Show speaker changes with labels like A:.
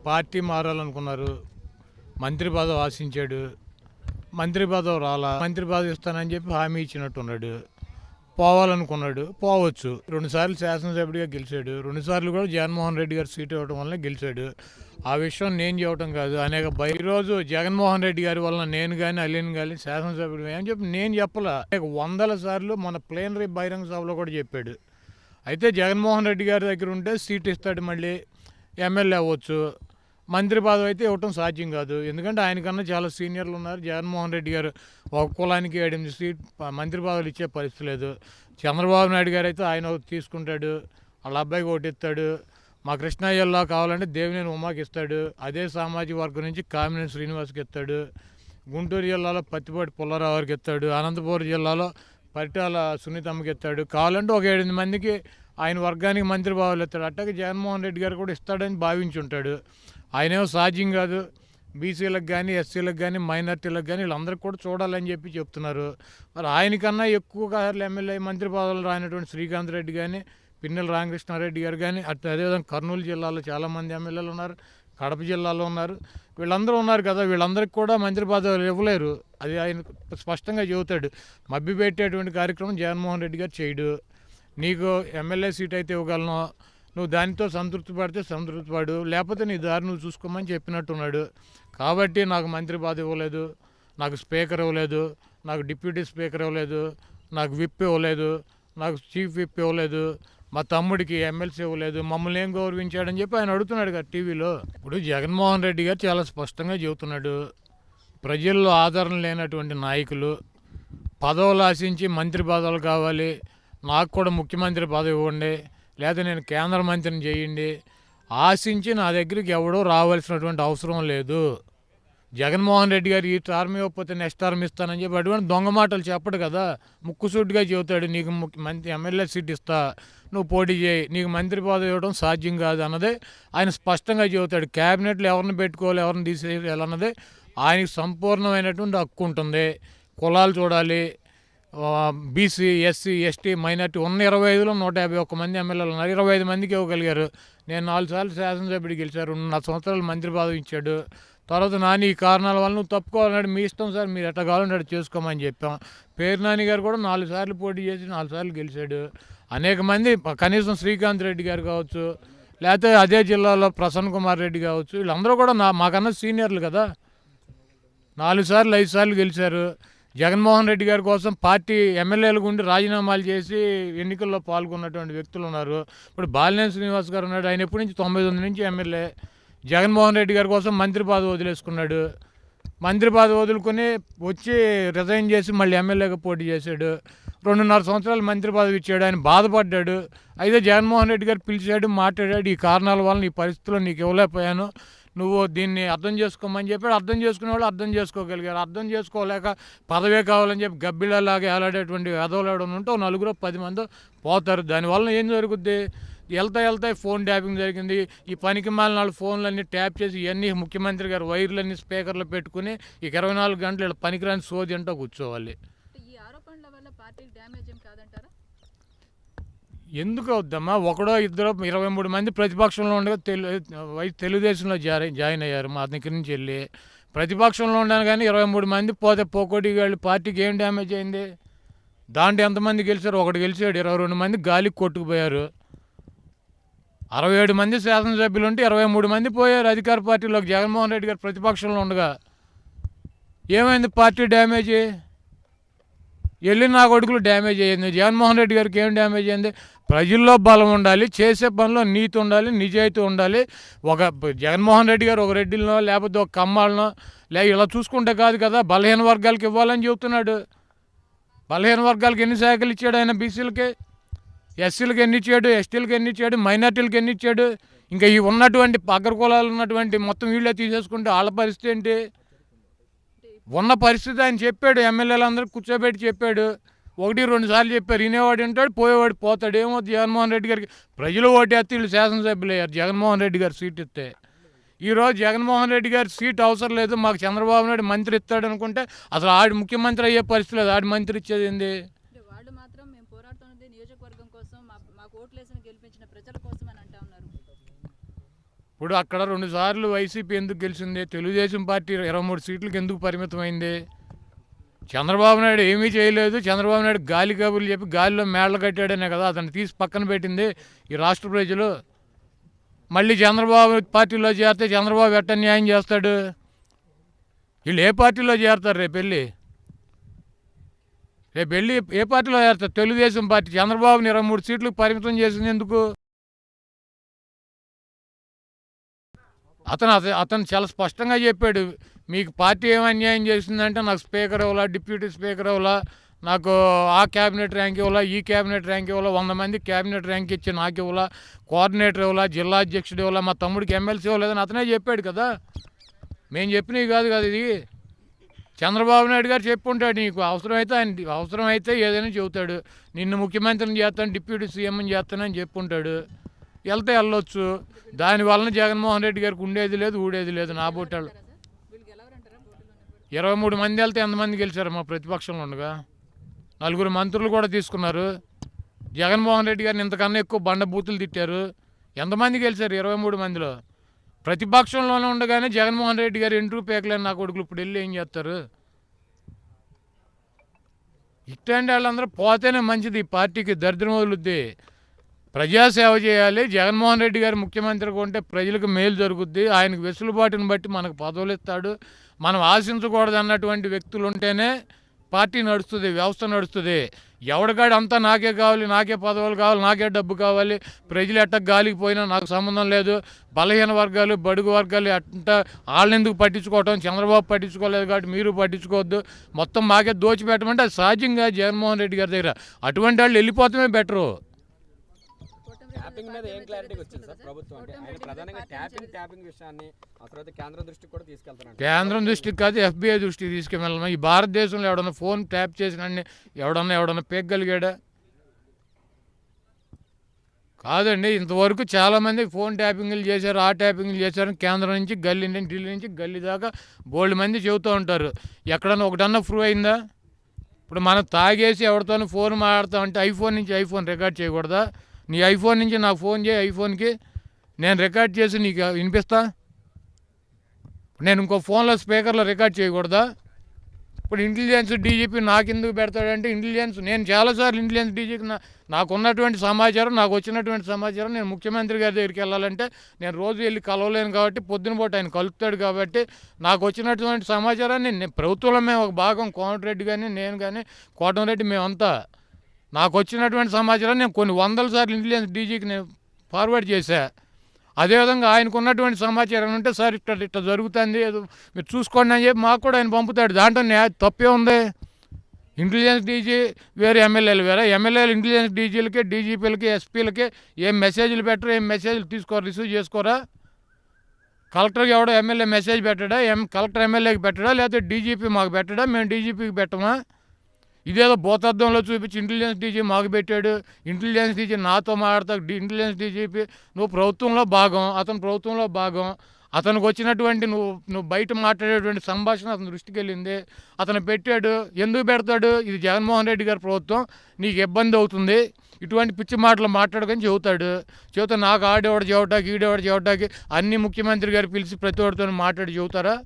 A: Party మారాలనుకున్నారు, మంత్రి పదవి ఆశించాడు, మంత్రి పదవి రాలా, మంత్రి పదవి ఇస్తానని చెప్పి హామీ ఇచ్చినట్టున్నాడు. పోవాలనుకున్నాడు, పోవచ్చు. 2 సార్లు శాసనసభ్యుడిగా గెలిచాడు, 2 సార్లు కూడా జగన్మోహన్ రెడ్డి గారు సీట్ ఇవ్వడం వల్ల గెలిచాడు. ఆ విషయం నేను చెప్పడం కాదు, అనేక ఈరోజు జగన్మోహన్ రెడ్డి గారి వల్ల నేను కానీ అలీన్ కానీ శాసనసభ్యుడు అని చెప్పి నేను చెప్పలా. వందల సార్లు మన ప్లేనరీ బహిరంగ సభలో కూడా చెప్పాడు. అయితే జగన్మోహన్ రెడ్డి గారి దగ్గర ఉంటే సీట్ ఇస్తాడు, మళ్ళీ ఎమ్మెల్యే అవ్వచ్చు. మంత్రి పదవి అయితే ఇవ్వటం సాధ్యం కాదు, ఎందుకంటే ఆయనకన్నా చాలా సీనియర్లు ఉన్నారు. జగన్మోహన్ రెడ్డి గారు ఒక కులానికి 8 సీట్ మంత్రి పదవులు ఇచ్చే పరిస్థితి లేదు. చంద్రబాబు నాయుడు గారు అయితే ఆయన తీసుకుంటాడు, వాళ్ళ అబ్బాయికి ఒకటి ఇస్తాడు. మా కృష్ణా జిల్లా కావాలంటే దేవినేని ఉమాకి ఇస్తాడు, అదే సామాజిక వర్గం నుంచి కామినేని శ్రీనివాస్కి ఇస్తాడు. గుంటూరు జిల్లాలో పత్తిపాటి పుల్లారావు గారికి ఇస్తాడు, అనంతపురం జిల్లాలో పరిటాల సునీతమ్మకి ఇస్తాడు. కావాలంటే ఒక 8 మందికి ఆయన వర్గానికి మంత్రి పదవులు ఇస్తాడు. అట్టాగే జగన్మోహన్ రెడ్డి గారు కూడా ఇస్తాడని భావించి ఉంటాడు. ఆయనేమో సాధ్యం కాదు, బీసీలకు కానీ ఎస్సీలకు కానీ మైనార్టీలకు కానీ వీళ్ళందరికీ కూడా చూడాలని చెప్పి చెప్తున్నారు. మరి ఆయనకన్నా ఎక్కువగా ఎమ్మెల్యే మంత్రి పదవులు రానటువంటి శ్రీకాంత్ రెడ్డి కానీ, పిన్నెల రామకృష్ణారెడ్డి గారు కానీ, అదేవిధంగా కర్నూలు జిల్లాలో చాలామంది ఎమ్మెల్యేలు ఉన్నారు, కడప జిల్లాలో ఉన్నారు, వీళ్ళందరూ ఉన్నారు కదా. వీళ్ళందరికీ కూడా మంత్రి పదవులు ఇవ్వలేరు, అది ఆయన స్పష్టంగా చెబుతాడు. మభ్య పెట్టేటువంటి కార్యక్రమం జగన్మోహన్ రెడ్డి గారు చేయడు. నీకు ఎమ్మెల్యే సీట్ అయితే ఇవ్వగలను, నువ్వు దానితో సంతృప్తి పడితే సంతృప్తి పడు, లేకపోతే నీ దారి నువ్వు చూసుకోమని చెప్పినట్టున్నాడు. కాబట్టి నాకు మంత్రి పదవి ఇవ్వలేదు, నాకు స్పీకర్ ఇవ్వలేదు, నాకు డిప్యూటీ స్పీకర్ ఇవ్వలేదు, నాకు విప్ ఇవ్వలేదు, నాకు చీఫ్ విప్ ఇవ్వలేదు, మా తమ్ముడికి ఎమ్మెల్సీ ఇవ్వలేదు, మమ్మల్ని ఏం గౌరవించాడని చెప్పి ఆయన అడుగుతున్నాడు కదా టీవీలో. ఇప్పుడు జగన్మోహన్ రెడ్డి గారు చాలా స్పష్టంగా చెబుతున్నాడు, ప్రజల్లో ఆదరణ లేనటువంటి నాయకులు పదవులు ఆశించి మంత్రి పదవులు కావాలి, నాకు కూడా ముఖ్యమంత్రి పదవి ఇవ్వండి, లేదా నేను కేంద్ర మంత్రిని చేయండి ఆశించి నా దగ్గరికి ఎవడో రావాల్సినటువంటి అవసరం లేదు. జగన్మోహన్ రెడ్డి గారు ఈ టర్మ్ ఇవ్వకపోతే నెక్స్ట్ టర్మ్ ఇస్తానని చెప్పి అటువంటి దొంగ మాటలు చెప్పడు కదా, ముక్కుసూటిగా చెబుతాడు. నీకు మంత్రి ఎమ్మెల్యే సీట్ ఇస్తా, నువ్వు పోటీ చేయి, నీకు మంత్రి పదవి ఇవ్వడం సాధ్యం కాదు అన్నదే ఆయన స్పష్టంగా చెబుతాడు. క్యాబినెట్లో ఎవరిని పెట్టుకోవాలి, ఎవరిని తీసేయాలి అన్నదే ఆయనకి సంపూర్ణమైనటువంటి హక్కు ఉంటుంది. కులాలు చూడాలి, బీసీ ఎస్సీ ఎస్టీ మైనార్టీ ఉన్న 25లో 151 మంది ఎమ్మెల్యేలు ఉన్నారు, 25 మందికి ఇవ్వగలిగారు. నేను 4 సార్లు శాసనసభ్యుడు గెలిచారు, 2.5 సంవత్సరాలు మంత్రి పదవి ఇచ్చాడు. తర్వాత నాని ఈ కారణాల వల్ల నువ్వు తప్పుకోవాలన్నాడు, మీ ఇష్టం సార్, మీరు ఎట్లా కావాలన్నాడు చేసుకోమని చెప్పాం. పేరు నాని గారు కూడా 4 సార్లు పోటీ చేసి 4 సార్లు గెలిచాడు. అనేక మంది, కనీసం శ్రీకాంత్ రెడ్డి గారు కావచ్చు, లేకపోతే అదే జిల్లాలో ప్రసన్న కుమార్ రెడ్డి కావచ్చు, వీళ్ళందరూ కూడా మాకన్నా సీనియర్లు కదా, 4 సార్లు 5 సార్లు గెలిచారు. జగన్మోహన్ రెడ్డి గారి కోసం పార్టీ ఎమ్మెల్యేలు గుండి రాజీనామాలు చేసి ఎన్నికల్లో పాల్గొన్నటువంటి వ్యక్తులు ఉన్నారు. ఇప్పుడు బాలినేని శ్రీనివాస్ గారు ఉన్నాడు, ఆయన ఎప్పటి నుంచి 99 నుంచి ఎమ్మెల్యే. జగన్మోహన్ రెడ్డి గారి కోసం మంత్రి పదవి వదిలేసుకున్నాడు, మంత్రి పదవి వదులుకొని వచ్చి రిజైన్ చేసి మళ్ళీ ఎమ్మెల్యేగా పోటీ చేశాడు. 2.5 సంవత్సరాలు మంత్రి పదవి ఇచ్చాడు, ఆయన బాధపడ్డాడు. అయితే జగన్మోహన్ రెడ్డి గారు పిలిచాడు, మాట్లాడాడు, ఈ కారణాల వల్ల ఈ పరిస్థితుల్లో నీకు ఇవ్వలేకపోయాను, నువ్వు దీన్ని అర్థం చేసుకోమని చెప్పాడు. అర్థం చేసుకునే వాళ్ళు అర్థం చేసుకోగలిగారు. అర్థం చేసుకోలేక పదవే కావాలని చెప్పి గబ్బిళ్ళలాగా ఏలాడేటువంటి ఎదవలాడు ఉంటే 9-10 మంది పోతారు. దానివల్ల ఏం జరుగుద్ది, వెళ్తాయి ఫోన్ ట్యాపింగ్ జరిగింది. ఈ పనికి మాలిన వాళ్ళు ఫోన్లన్నీ ట్యాప్ చేసి ఇవన్నీ ముఖ్యమంత్రి గారు వైర్లన్నీ స్పీకర్లు పెట్టుకుని ఇక 24 గంటలు ఇలా పనికిరాని సోది అంటూ కూర్చోవాలి. ఎందుకు అవుద్దమ్మా, ఒకడో ఇద్దరు 23 మంది ప్రతిపక్షంలో ఉండగా తెలుగుదేశంలో జాయిన్ అయ్యారు మా దగ్గర నుంచి వెళ్ళి. ప్రతిపక్షంలో ఉండను కానీ 23 మంది పోతే పోకోటికి వెళ్ళి పార్టీకి ఏం డ్యామేజ్ అయింది? దాంట్లో ఎంతమంది గెలిచారు? ఒకటి గెలిచాడు, 22 మంది గాలికి కొట్టుకుపోయారు. 67 మంది శాసనసభ్యులు ఉంటే 23 మంది పోయారు అధికార పార్టీలోకి, జగన్మోహన్ రెడ్డి గారు ప్రతిపక్షంలో ఉండగా. ఏమైంది పార్టీ డ్యామేజ్? వెళ్ళి నా కొడుకులు డ్యామేజ్ అయ్యింది. జగన్మోహన్ రెడ్డి గారికి ఏం డ్యామేజ్ అయింది? ప్రజల్లో బలం ఉండాలి, చేసే పనిలో నీతి ఉండాలి, నిజాయితీ ఉండాలి. ఒక జగన్మోహన్ రెడ్డి గారు ఒక రెడ్డిలనో లేకపోతే ఒక కమ్మాలనో ఇలా చూసుకుంటే కాదు కదా, బలహీన వర్గాలకు ఇవ్వాలని చెబుతున్నాడు. బలహీన వర్గాలకు ఎన్ని శాఖలు ఇచ్చాడు ఆయన? బీసీలకి, ఎస్సీలకు ఎన్ని ఇచ్చాడు, ఎస్టీలకు ఎన్ని ఇచ్చాడు, మైనార్టీలకు ఎన్ని ఇచ్చాడు? ఇంకా ఈ ఉన్నటువంటి అగ్రకులాలు ఉన్నటువంటి మొత్తం వీళ్ళే తీసేసుకుంటే వాళ్ళ పరిస్థితి ఏంటి? ఉన్న పరిస్థితి ఆయన చెప్పాడు, ఎమ్మెల్యేలందరూ కూర్చోబెట్టి చెప్పాడు. 1-2 సార్లు చెప్పారు, వినేవాడు ఉంటాడు, పోయేవాడు పోతాడు. ఏమో జగన్మోహన్ రెడ్డి గారికి ప్రజలు ఓటేస్తే వీళ్ళు శాసనసభ్యులు అయ్యారు జగన్మోహన్ రెడ్డి గారు సీట్ ఇస్తే. ఈరోజు జగన్మోహన్ రెడ్డి గారి సీట్ అవసరం లేదు, మాకు చంద్రబాబు నాయుడు మంత్రి ఇస్తాడు అనుకుంటే అసలు ఆడి ముఖ్యమంత్రి అయ్యే పరిస్థితి లేదు. ఆడి మంత్రి ఇచ్చేది ఏంది? ఇప్పుడు అక్కడ 2 సార్లు వైసీపీ ఎందుకు గెలిచింది? తెలుగుదేశం పార్టీ 23 సీట్లకు ఎందుకు పరిమితమైంది? చంద్రబాబు నాయుడు ఏమీ చేయలేదు. చంద్రబాబు నాయుడు గాలి కబుర్లు చెప్పి గాలిలో మేడలు కట్టాడనే కదా అతను తీసి పక్కన పెట్టింది ఈ రాష్ట్ర ప్రజలు. మళ్ళీ చంద్రబాబు పార్టీలో చేరితే చంద్రబాబు ఎట్ట న్యాయం చేస్తాడు? వీళ్ళు ఏ పార్టీలో చేరతారు రేపు వెళ్ళి ఏ పార్టీలో చేరతారు? తెలుగుదేశం పార్టీ చంద్రబాబుని 23 సీట్లకు పరిమితం చేసింది ఎందుకు? అతను చాలా స్పష్టంగా చెప్పాడు, మీకు పార్టీ ఏం అన్యాయం చేసిందంటే నాకు స్పీకర్ ఇవ్వాలా, డిప్యూటీ స్పీకర్ ఇవ్వాలా, నాకు ఆ క్యాబినెట్ ర్యాంక్ ఇవ్వాలా, ఈ క్యాబినెట్ ర్యాంక్ ఇవ్వాలా, 100 మంది క్యాబినెట్ ర్యాంక్ ఇచ్చి నాకు ఇవ్వాలా, కోఆర్డినేటర్ ఇవ్వాలా, జిల్లా అధ్యక్షుడు ఇవ్వాలా, మా తమ్ముడికి ఎమ్మెల్సీ ఇవ్వలేదని అతనే చెప్పాడు కదా. మేము చెప్పినవి కాదు కదా ఇది. చంద్రబాబు నాయుడు గారు చెప్పుంటాడు, నీకు అవసరమైతే ఏదైనా చెబుతాడు, నిన్ను ముఖ్యమంత్రిని చేస్తాను, డిప్యూటీ సీఎంని చేస్తానని చెప్పుంటాడు. వెళ్తే వెళ్ళొచ్చు. దానివలన జగన్మోహన్ రెడ్డి గారికి ఉండేది లేదు, ఊడేది లేదు. నా బోటాళ్ళు 23 మంది వెళ్తే ఎంతమంది గెలిచారు? మా ప్రతిపక్షంలో ఉండగా 4 మంత్రులు కూడా తీసుకున్నారు. జగన్మోహన్ రెడ్డి గారిని ఇంతకన్నా ఎక్కువ బండబూతులు తిట్టారు. ఎంతమంది గెలిచారు 23 మందిలో? ప్రతిపక్షంలోనే ఉండగానే జగన్మోహన్ రెడ్డి గారు ఎంట్రూ పేకలేని నా కొడుకులు ఇప్పుడు వెళ్ళి ఏం చేస్తారు? ఇట్లాంటి వాళ్ళందరూ పోతేనే మంచిది. ఈ పార్టీకి దరిద్రం వదులుద్ది. ప్రజాసేవ చేయాలి. జగన్మోహన్ రెడ్డి గారు ముఖ్యమంత్రిగా ఉంటే ప్రజలకు మేలు జరుగుద్ది. ఆయనకు వెసులుబాటుని బట్టి మనకు పదవులు ఇస్తాడు. మనం ఆశించకూడదు అన్నటువంటి వ్యక్తులు ఉంటేనే పార్టీ నడుస్తుంది, వ్యవస్థ నడుస్తుంది. ఎవడికాడు అంతా నాకే కావాలి, నాకే పదవులు కావాలి, నాకే డబ్బు కావాలి, ప్రజలు ఎట్ట గాలికి పోయినా నాకు సంబంధం లేదు, బలహీన వర్గాలు బడుగు వర్గాలు అట్ట వాళ్ళని ఎందుకు పట్టించుకోవటం, చంద్రబాబు పట్టించుకోలేదు కాబట్టి మీరు పట్టించుకోవద్దు, మొత్తం మాకే దోచిపెట్టమంటే అది సాధ్యంగా జగన్మోహన్ రెడ్డి గారి దగ్గర. అటువంటి వాళ్ళు వెళ్ళిపోతామే బెటరు.
B: ట్యాపింగ్ మీద ఏం క్లారిటీ వచ్చింది సార్ ప్రభుత్వం? అంటే ఆయన ప్రధానంగా ట్యాపింగ్ విషయాన్ని ఆ తర్వాత కేంద్రం దృష్టికి కూడా తీసుకెళ్తున్నారు.
A: కేంద్రం దృష్టికి కాదు, ఎఫ్బిఐ దృష్టికి తీసుకెళ్ళాలి. ఈ భారతదేశంలో ఎవడన్నా ఫోన్ ట్యాప్ చేసిన ఎవడన్నా పేగలిగాడా? కాదండి. ఇంతవరకు చాలామంది ఫోన్ ట్యాపింగ్లు చేశారు, ఆ ట్యాపింగ్లు చేశారు. కేంద్రం నుంచి గల్లీ నుంచి ఢిల్లీ నుంచి గల్లీ దాకా బోల్డ్ మంది చెబుతూ ఉంటారు. ఎక్కడన్నా ఒకటన్నా ప్రూవ్ అయిందా? ఇప్పుడు మనం తాగేసి ఎవరితోనూ ఫోన్ మాట్లాడతామంటే ఐఫోన్ నుంచి ఐఫోన్ రికార్డ్ చేయకూడదా? నీ ఐఫోన్ నుంచి నాకు ఫోన్ చేయి, ఐఫోన్కి నేను రికార్డ్ చేసి నీకు వినిపిస్తా. నేను ఇంకో ఫోన్లో స్పీకర్లో రికార్డ్ చేయకూడదా? ఇప్పుడు ఇంటెలిజెన్స్ డీజీపీ నాకు ఎందుకు పెడతాడంటే నేను చాలాసార్లు ఇంటెలిజెన్స్ డీజీకి నాకు ఉన్నటువంటి సమాచారం, నాకు వచ్చినటువంటి సమాచారం నేను ముఖ్యమంత్రి గారి దగ్గరికి వెళ్ళాలంటే నేను రోజు వెళ్ళి కలవలేను కాబట్టి పొద్దున పూట ఆయన కలుపుతాడు కాబట్టి నాకు వచ్చినటువంటి సమాచారాన్ని ప్రభుత్వంలో మేము ఒక భాగం, కోమటిరెడ్డి కానీ నేను కానీ కోటమిరెడ్డి మేమంతా నాకు వచ్చినటువంటి సమాచారం నేను కొన్ని 100 సార్లు ఇంటెలిజెన్స్ డీజీకి నేను ఫార్వర్డ్ చేశా. అదేవిధంగా ఆయనకు ఉన్నటువంటి సమాచారం ఉంటే సార్ ఇట్లా జరుగుతుంది, మీరు చూసుకోండి అని చెప్పి మాకు కూడా ఆయన పంపుతాడు. దాంట్లో తప్పే ఉంది. ఇంటెలిజెన్స్ డీజీ వేరే, ఎమ్మెల్యేలు వేరే. ఎమ్మెల్యేలు ఇంటెలిజెన్స్ డీజీలకి, డీజీపీలకి, ఎస్పీలకి ఏం మెసేజ్లు పెట్టరు, ఏం మెసేజ్లు తీసుకోరు, రిసీవ్ చేసుకోరా? కలెక్టర్కి ఎవడో ఎమ్మెల్యే మెసేజ్ పెట్టడా? కలెక్టర్ ఎమ్మెల్యేకి పెట్టడా? లేకపోతే డీజీపీ మాకు పెట్టడా? మేము డీజీపీకి పెట్టమా? ఇదేదో భూతత్వంలో చూపించి ఇంటెలిజెన్స్ డీజీ మాకు పెట్టాడు, ఇంటెలిజెన్స్ డీజీ నాతో మాట్లాడతా, ఇంటెలిజెన్స్ డీజీపీ నువ్వు ప్రభుత్వంలో భాగం, అతను ప్రభుత్వంలో భాగం. అతనికి వచ్చినటువంటి నువ్వు బయట మాట్లాడేటువంటి సంభాషణ అతని దృష్టికి వెళ్ళింది, అతను పెట్టాడు. ఎందుకు పెడతాడు? ఇది జగన్మోహన్ రెడ్డి గారి ప్రభుత్వం, నీకు ఇబ్బంది అవుతుంది, ఇటువంటి పిచ్చి మాటలు మాట్లాడకని చెబుతా. నాకు ఆడేవాడు చెవటాకి, ఈడేవాడు చెవటాకి అన్ని ముఖ్యమంత్రి గారు పిలిచి ప్రతి ఒక్కరితో మాట్లాడి చెబుతారా?